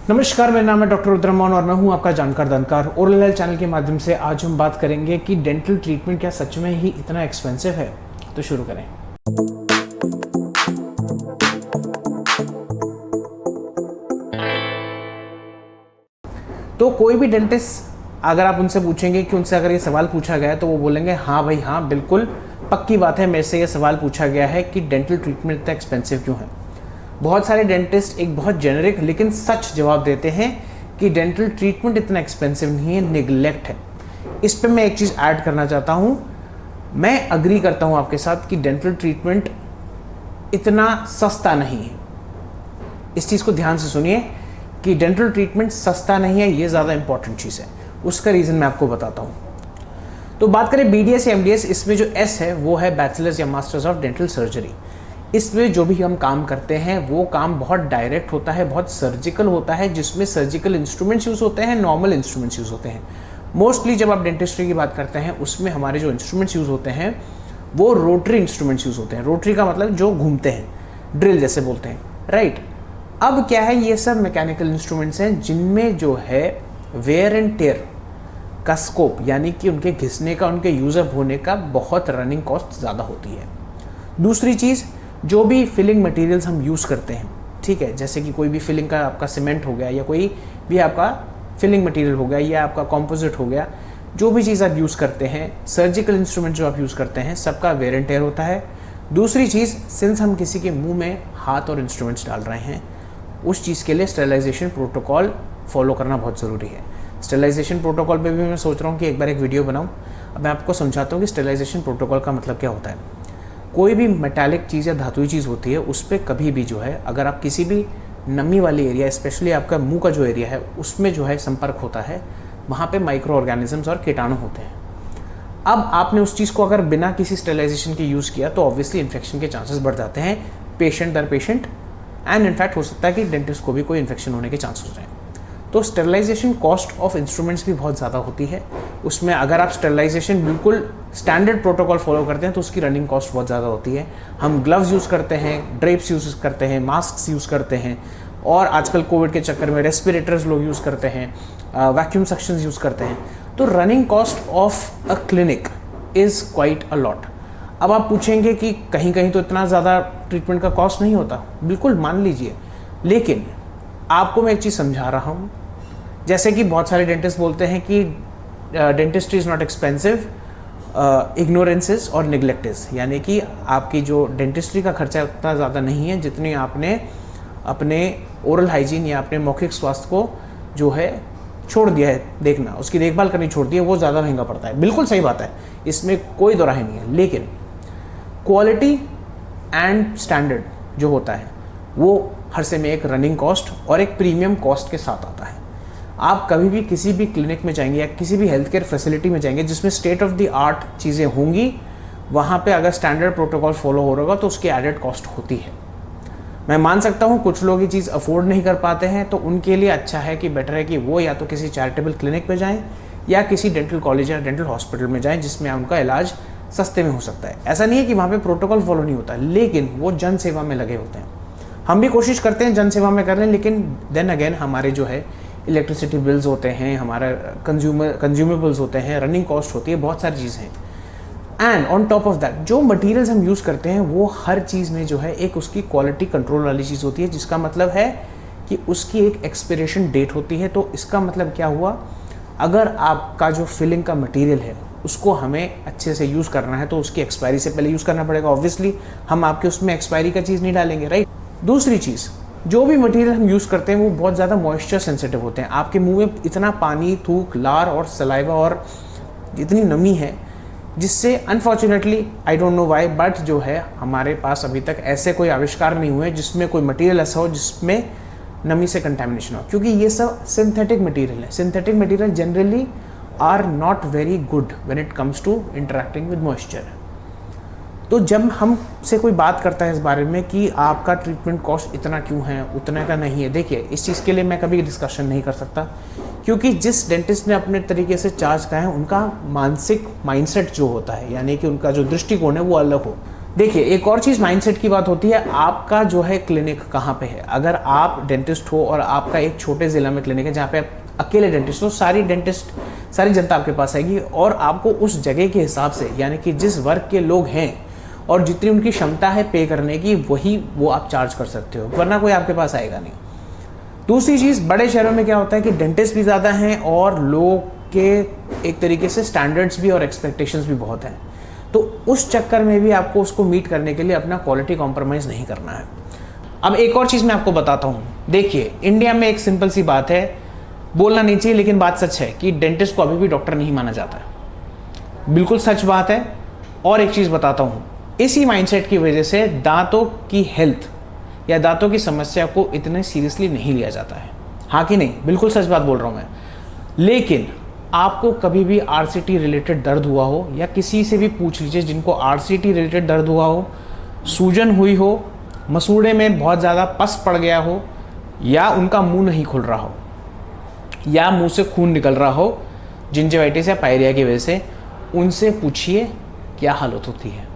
नमस्कार, मेरा नाम है डॉक्टर रुद्रमोहन और मैं हूं आपका जानकार दंतकार। ओरल हेल्थ चैनल के माध्यम से आज हम बात करेंगे कि डेंटल ट्रीटमेंट क्या सच में ही इतना एक्सपेंसिव है। तो शुरू करें। तो कोई भी डेंटिस्ट अगर आप उनसे पूछेंगे कि उनसे अगर ये सवाल पूछा गया है तो वो बोलेंगे हाँ भाई हाँ, बिल्कुल पक्की बात है, मेरे से ये सवाल पूछा गया है कि डेंटल ट्रीटमेंट इतना एक्सपेंसिव क्यों है। बहुत सारे डेंटिस्ट एक बहुत जेनेरिक लेकिन सच जवाब देते हैं कि डेंटल ट्रीटमेंट इतना एक्सपेंसिव नहीं है, निगलेक्ट है। इस पे मैं एक चीज़ ऐड करना चाहता हूँ। मैं अग्री करता हूँ आपके साथ कि डेंटल ट्रीटमेंट इतना सस्ता नहीं है। इस चीज़ को ध्यान से सुनिए कि डेंटल ट्रीटमेंट सस्ता नहीं है, ये ज़्यादा इंपॉर्टेंट चीज़ है। उसका रीज़न मैं आपको बताता हूँ। तो बात करें BDS या MDS, इसमें जो S है वो है बैचलर्स या मास्टर्स ऑफ डेंटल सर्जरी। इसमें जो भी हम काम करते हैं वो काम बहुत डायरेक्ट होता है, बहुत सर्जिकल होता है, जिसमें सर्जिकल इंस्ट्रूमेंट्स यूज़ होते हैं, नॉर्मल इंस्ट्रूमेंट्स यूज़ होते हैं। मोस्टली जब आप डेंटिस्ट्री की बात करते हैं उसमें हमारे जो इंस्ट्रूमेंट्स यूज़ होते हैं वो रोटरी इंस्ट्रूमेंट्स यूज़ होते हैं। रोटरी का मतलब जो घूमते हैं, ड्रिल जैसे बोलते हैं, राइट। अब क्या है, ये सब मैकेनिकल इंस्ट्रूमेंट्स हैं जिनमें जो है वेयर एंड टेयर का स्कोप, यानी कि उनके घिसने का, उनके यूज़अप होने का बहुत रनिंग कॉस्ट ज़्यादा होती है। दूसरी चीज़, जो भी फिलिंग मटेरियल्स हम यूज़ करते हैं, ठीक है, जैसे कि कोई भी फिलिंग का आपका सीमेंट हो गया या कोई भी आपका फिलिंग मटेरियल हो गया या आपका कॉम्पोजिट हो गया, जो भी चीज़ आप यूज़ करते हैं, सर्जिकल इंस्ट्रूमेंट जो आप यूज़ करते हैं, सबका वेयर एंड टेयर होता है। दूसरी चीज़, सिंस हम किसी के मुंह में हाथ और इंस्ट्रूमेंट्स डाल रहे हैं, उस चीज़ के लिए स्टेरिलाइजेशन प्रोटोकॉल फॉलो करना बहुत ज़रूरी है। स्टेरिलाइजेशन प्रोटोकॉल पे भी मैं सोच रहा हूँ कि एक बार एक वीडियो बनाऊँ। अब मैं आपको समझाता हूँ कि स्टेरिलाइजेशन प्रोटोकॉल का मतलब क्या होता है। कोई भी मेटालिक चीज़ या धातुई चीज़ होती है, उस पर कभी भी जो है अगर आप किसी भी नमी वाली एरिया, स्पेशली आपका मुंह का जो एरिया है, उसमें जो है संपर्क होता है, वहाँ पे माइक्रो ऑर्गेनिजम्स और कीटाणु होते हैं। अब आपने उस चीज़ को अगर बिना किसी स्टेरिलाइजेशन के यूज़ किया तो ऑब्वियसली इन्फेक्शन के चांसेस बढ़ जाते हैं, पेशेंट दर पेशेंट, एंड इनफैक्ट हो सकता है कि डेंटिस्ट को भी कोई इन्फेक्शन होने के चांस हो जाए। तो स्टेरिलाइजेशन कॉस्ट ऑफ इंस्ट्रूमेंट्स भी बहुत ज़्यादा होती है। उसमें अगर आप स्टेरिलाइजेशन बिल्कुल स्टैंडर्ड प्रोटोकॉल फॉलो करते हैं तो उसकी रनिंग कॉस्ट बहुत ज़्यादा होती है। हम ग्लव्स यूज़ करते हैं, ड्रेप्स यूज़ करते हैं, मास्क यूज़ करते हैं, और आजकल कोविड के चक्कर में रेस्पिरेटर्स लोग यूज़ करते हैं, वैक्यूम सक्शंस यूज़ करते हैं। तो running cost of a clinic is quite a lot. अब आप पूछेंगे कि कहीं कहीं तो इतना ज़्यादा ट्रीटमेंट का कॉस्ट नहीं होता, बिल्कुल मान लीजिए, लेकिन आपको मैं एक चीज़ समझा रहा हूँ। जैसे कि बहुत सारे डेंटिस्ट बोलते हैं कि डेंटिस्ट्री इज़ नॉट एक्सपेंसिव, इग्नोरेंसेस और निगलेक्टिस, यानी कि आपकी जो डेंटिस्ट्री का खर्चा उतना ज़्यादा नहीं है जितनी आपने अपने ओरल हाइजीन या अपने मौखिक स्वास्थ्य को जो है छोड़ दिया है देखना, उसकी देखभाल करनी छोड़ दी है, वो ज़्यादा महंगा पड़ता है। बिल्कुल सही बात है, इसमें कोई दो राय नहीं है। लेकिन क्वालिटी एंड स्टैंडर्ड जो होता है वो हर से में एक रनिंग कॉस्ट और एक प्रीमियम कॉस्ट के साथ आता है। आप कभी भी किसी भी क्लिनिक में जाएंगे या किसी भी हेल्थ केयर फैसिलिटी में जाएंगे जिसमें स्टेट ऑफ द आर्ट चीज़ें होंगी, वहाँ पे अगर स्टैंडर्ड प्रोटोकॉल फॉलो हो रहा होगा तो उसकी एडेड कॉस्ट होती है। मैं मान सकता हूँ कुछ लोग ये चीज़ अफोर्ड नहीं कर पाते हैं, तो उनके लिए अच्छा है कि बेटर है कि वो या तो किसी चैरिटेबल क्लिनिक में जाएँ या किसी डेंटल कॉलेज या डेंटल हॉस्पिटल में जाएँ जिसमें उनका इलाज सस्ते में हो सकता है। ऐसा नहीं है कि वहाँ पर प्रोटोकॉल फॉलो नहीं होता, लेकिन वो जन सेवा में लगे होते हैं। हम भी कोशिश करते हैं जन सेवा में कर लें, लेकिन देन अगेन हमारे जो है इलेक्ट्रिसिटी बिल्स होते हैं, हमारा कंज्यूमेबल्स होते हैं, रनिंग कॉस्ट होती है, बहुत सारी चीज़ें हैं। And on top of that जो मटेरियल्स हम यूज़ करते हैं वो हर चीज़ में जो है एक उसकी क्वालिटी कंट्रोल वाली चीज़ होती है, जिसका मतलब है कि उसकी एक एक्सपायरेशन डेट होती है। तो इसका मतलब क्या हुआ, अगर आपका जो फिलिंग का मटेरियल है उसको हमें अच्छे से यूज़ करना है तो उसकी एक्सपायरी से पहले यूज़ करना पड़ेगा। ऑब्वियसली हम आपके उसमें एक्सपायरी का चीज़ नहीं डालेंगे, राइट। दूसरी चीज़, जो भी मटेरियल हम यूज़ करते हैं वो बहुत ज़्यादा मॉइस्चर सेंसिटिव होते हैं। आपके मुंह में इतना पानी, थूक, लार और सलाइवा और इतनी नमी है जिससे unfortunately I don't know why, but जो है हमारे पास अभी तक ऐसे कोई आविष्कार नहीं हुए जिसमें कोई मटेरियल ऐसा हो जिसमें नमी से कंटेमिनेशन हो, क्योंकि ये सब सिंथेटिक मटेरियल है। Synthetic material generally are not very good when it comes to interacting with moisture. तो जब हमसे कोई बात करता है इस बारे में कि आपका ट्रीटमेंट कॉस्ट इतना क्यों है, उतना का नहीं है, देखिए इस चीज़ के लिए मैं कभी डिस्कशन नहीं कर सकता, क्योंकि जिस डेंटिस्ट ने अपने तरीके से चार्ज किया है उनका मानसिक माइंडसेट जो होता है, यानी कि उनका जो दृष्टिकोण है वो अलग हो। देखिए, एक और चीज़ माइंडसेट की बात होती है, आपका जो है क्लिनिक कहाँ पे है। अगर आप डेंटिस्ट हो और आपका एक छोटे ज़िला में क्लिनिक है जहाँ पे आप अकेले डेंटिस्ट हो, सारी जनता आपके पास आएगी और आपको उस जगह के हिसाब से, यानी कि जिस वर्ग के लोग हैं और जितनी उनकी क्षमता है पे करने की, वही वो आप चार्ज कर सकते हो, वरना कोई आपके पास आएगा नहीं। दूसरी चीज़, बड़े शहरों में क्या होता है कि डेंटिस्ट भी ज़्यादा हैं और लोग के एक तरीके से स्टैंडर्ड्स भी और एक्सपेक्टेशंस भी बहुत हैं। तो उस चक्कर में भी आपको उसको मीट करने के लिए अपना क्वालिटी कॉम्प्रोमाइज़ नहीं करना है। अब एक और चीज़ मैं आपको बताता हूँ। देखिए, इंडिया में एक सिंपल सी बात है, बोलना नहीं चाहिए लेकिन बात सच है कि डेंटिस्ट को अभी भी डॉक्टर नहीं माना जाता है। बिल्कुल सच बात है। और एक चीज़ बताता हूँ, इसी माइंडसेट की वजह से दांतों की हेल्थ या दांतों की समस्या को इतने सीरियसली नहीं लिया जाता है। हाँ कि नहीं? बिल्कुल सच बात बोल रहा हूँ मैं। लेकिन आपको कभी भी आरसीटी रिलेटेड दर्द हुआ हो, या किसी से भी पूछ लीजिए जिनको आरसीटी रिलेटेड दर्द हुआ हो, सूजन हुई हो, मसूड़े में बहुत ज़्यादा पस पड़ गया हो, या उनका मुंह नहीं खुल रहा हो, या मुंह से खून निकल रहा हो जिंजिवाइटिस या पायरिया की वजह से, उनसे पूछिए क्या हालत होती है।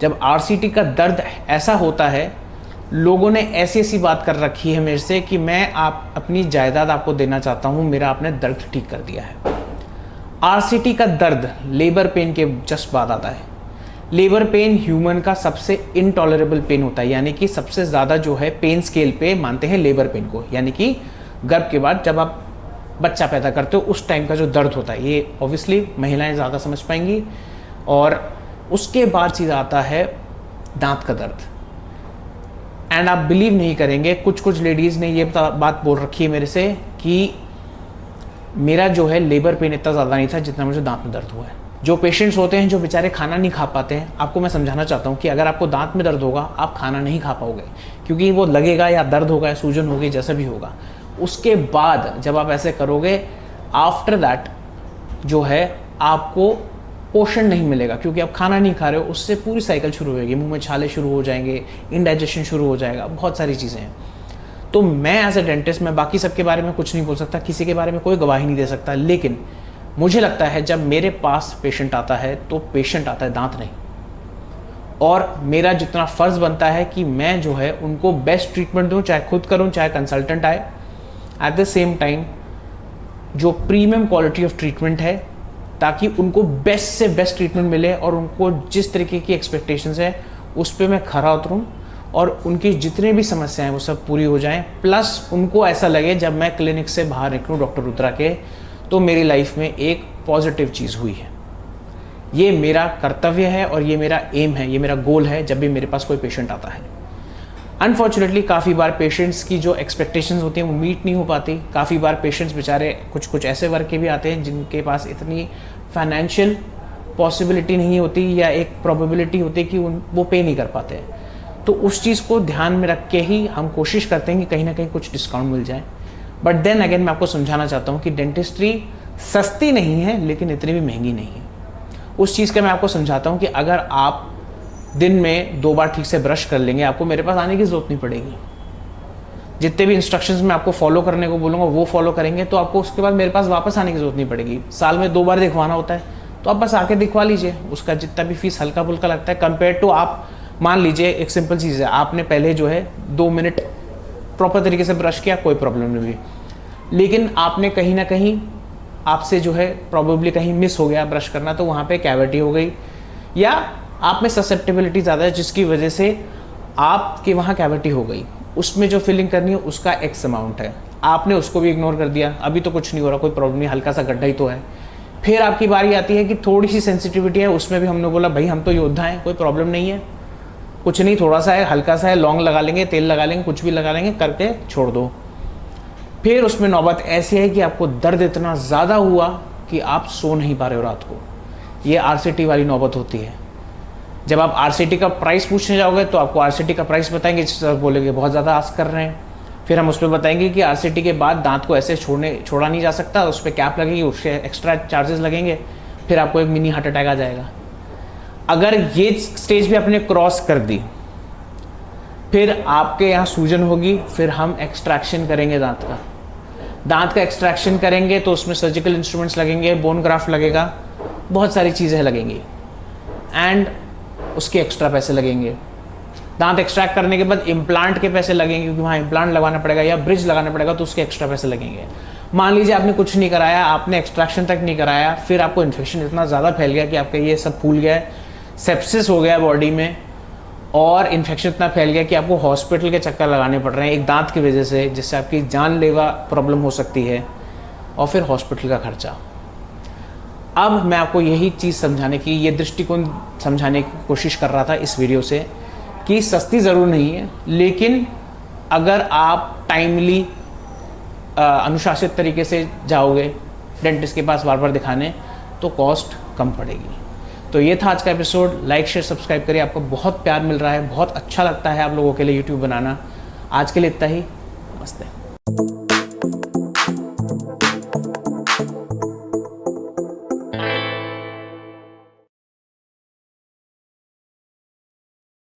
जब आरसीटी का दर्द ऐसा होता है, लोगों ने ऐसी ऐसी बात कर रखी है मेरे से कि मैं अपनी जायदाद आपको देना चाहता हूँ, मेरा आपने दर्द ठीक कर दिया है। आरसीटी का दर्द लेबर पेन के जस्ट बाद आता है। लेबर पेन ह्यूमन का सबसे इनटॉलरेबल पेन होता है, यानी कि सबसे ज़्यादा जो है पेन स्केल पे मानते हैं लेबर पेन को, यानी कि गर्भ के बाद जब आप बच्चा पैदा करते हो उस टाइम का जो दर्द होता है, ये ऑब्वियसली महिलाएं ज़्यादा समझ पाएंगी। और उसके बाद सीधा आता है दांत का दर्द। एंड आप बिलीव नहीं करेंगे, कुछ लेडीज़ ने ये बात बोल रखी है मेरे से कि मेरा जो है लेबर पेन इतना ज़्यादा नहीं था जितना मुझे दांत में दर्द हुआ है। जो पेशेंट्स होते हैं जो बेचारे खाना नहीं खा पाते हैं, आपको मैं समझाना चाहता हूँ कि अगर आपको दांत में दर्द होगा, आप खाना नहीं खा पाओगे, क्योंकि वो लगेगा या दर्द होगा या सूजन होगी, जैसा भी होगा। उसके बाद जब आप ऐसे करोगे, आफ्टर दैट जो है आपको पोषण नहीं मिलेगा, क्योंकि आप खाना नहीं खा रहे हो, उससे पूरी साइकिल शुरू होगी, मुंह में छाले शुरू हो जाएंगे, इंडाइजेशन शुरू हो जाएगा, बहुत सारी चीज़ें हैं। तो मैं एज ए डेंटिस्ट, मैं बाकी सबके बारे में कुछ नहीं बोल सकता, किसी के बारे में कोई गवाही नहीं दे सकता, लेकिन मुझे लगता है जब मेरे पास पेशेंट आता है तो पेशेंट आता है दांत नहीं, और मेरा जितना फ़र्ज़ बनता है कि मैं जो है उनको बेस्ट ट्रीटमेंट दूँ, चाहे खुद करूँ चाहे कंसल्टेंट आए। एट द सेम टाइम जो प्रीमियम क्वालिटी ऑफ ट्रीटमेंट है, ताकि उनको बेस्ट से बेस्ट ट्रीटमेंट मिले और उनको जिस तरीके की एक्सपेक्टेशंस है उस पर मैं खरा उतरूँ और उनकी जितनी भी समस्याएं वो सब पूरी हो जाएं। प्लस उनको ऐसा लगे जब मैं क्लिनिक से बाहर निकलूँ डॉक्टर रुद्रा के, तो मेरी लाइफ में एक पॉजिटिव चीज़ हुई है। ये मेरा कर्तव्य है और ये मेरा एम है, ये मेरा गोल है जब भी मेरे पास कोई पेशेंट आता है। अनफॉर्चुनेटली काफ़ी बार पेशेंट्स की जो एक्सपेक्टेशंस होती हैं वो मीट नहीं हो पाती। काफ़ी बार पेशेंट्स बेचारे कुछ ऐसे वर्ग के भी आते हैं जिनके पास इतनी फाइनेंशियल पॉसिबिलिटी नहीं होती या एक प्रोबेबिलिटी होती है कि वो पे नहीं कर पाते। तो उस चीज़ को ध्यान में रख के ही हम कोशिश करते हैं कि कहीं ना कहीं कुछ डिस्काउंट मिल जाए। बट देन अगेन मैं आपको समझाना चाहता हूँ कि डेंटिस्ट्री सस्ती नहीं है लेकिन इतनी भी महंगी नहीं है। उस चीज़ का मैं आपको समझाता हूँ कि अगर आप दिन में 2 बार ठीक से ब्रश कर लेंगे, आपको मेरे पास आने की ज़रूरत नहीं पड़ेगी। जितने भी इंस्ट्रक्शंस मैं आपको फॉलो करने को बोलूँगा वो फॉलो करेंगे तो आपको उसके बाद मेरे पास वापस आने की ज़रूरत नहीं पड़ेगी। साल में 2 बार दिखवाना होता है तो आप बस आके दिखवा लीजिए, उसका जितना भी फीस हल्का फुल्का लगता है कंपेयर टू, आप मान लीजिए एक सिंपल चीज़ है, आपने पहले जो है 2 मिनट प्रॉपर तरीके से ब्रश किया, कोई प्रॉब्लम नहीं हुई, लेकिन आपने कहीं ना कहीं आपसे जो है प्रॉबेबली कहीं मिस हो गया ब्रश करना, तो वहाँ पे कैविटी हो गई या आप में ससेप्टेबिलिटी ज़्यादा है जिसकी वजह से आपके वहाँ कैविटी हो गई, उसमें जो फिलिंग करनी है उसका एक्स अमाउंट है, आपने उसको भी इग्नोर कर दिया, अभी तो कुछ नहीं हो रहा, कोई प्रॉब्लम नहीं, हल्का सा गड्ढा ही तो है। फिर आपकी बारी आती है कि थोड़ी सी सेंसिटिविटी है, उसमें भी हमने बोला भाई हम तो योद्धा हैं, कोई प्रॉब्लम नहीं है, कुछ नहीं, थोड़ा सा है, हल्का सा है, लौंग लगा लेंगे, तेल लगा लेंगे, कुछ भी लगा लेंगे, करके छोड़ दो। फिर उसमें नौबत ऐसी है कि आपको दर्द इतना ज़्यादा हुआ कि आप सो नहीं पा रहे हो रात को, ये आरसीटी वाली नौबत होती है। जब आप आरसीटी का प्राइस पूछने जाओगे तो आपको आरसीटी का प्राइस बताएंगे, बोलेंगे बहुत ज़्यादा आस्क कर रहे हैं। फिर हम उस पर बताएंगे कि आरसीटी के बाद दांत को ऐसे छोड़ा नहीं जा सकता, उस पर कैप लगेगी, उसके एक्स्ट्रा चार्जेस लगेंगे, फिर आपको एक मिनी हार्ट अटैक आ जाएगा। अगर ये स्टेज भी आपने क्रॉस कर दी, फिर आपके यहाँ सूजन होगी, फिर हम एक्सट्रैक्शन करेंगे दांत का एक्सट्रैक्शन करेंगे तो उसमें सर्जिकल इंस्ट्रूमेंट्स लगेंगे, बोन ग्राफ्ट लगेगा, बहुत सारी चीज़ें लगेंगी। एंड उसके एक्स्ट्रा पैसे लगेंगे। दांत एक्सट्रैक्ट करने के बाद इम्प्लांट के पैसे लगेंगे, क्योंकि वहाँ इम्प्लांट लगाना पड़ेगा या ब्रिज लगाना पड़ेगा, तो उसके एक्स्ट्रा पैसे लगेंगे। मान लीजिए आपने कुछ नहीं कराया, आपने एक्सट्रैक्शन तक नहीं कराया, फिर आपको इन्फेक्शन इतना ज़्यादा फैल गया कि आपका ये सब फूल गया, सेप्सिस हो गया बॉडी में, और इन्फेक्शन इतना फैल गया कि आपको हॉस्पिटल के चक्कर लगाने पड़ रहे हैं एक दांत की वजह से, जिससे आपकी जानलेवा प्रॉब्लम हो सकती है, और फिर हॉस्पिटल का खर्चा। अब मैं आपको यही चीज़ समझाने की, ये दृष्टिकोण समझाने की कोशिश कर रहा था इस वीडियो से कि सस्ती ज़रूर नहीं है, लेकिन अगर आप टाइमली अनुशासित तरीके से जाओगे डेंटिस्ट के पास बार बार दिखाने, तो कॉस्ट कम पड़ेगी। तो ये था आज का एपिसोड। लाइक शेयर सब्सक्राइब करिए, आपको बहुत प्यार मिल रहा है, बहुत अच्छा लगता है आप लोगों के लिए यूट्यूब बनाना। आज के लिए इतना ही, नमस्ते।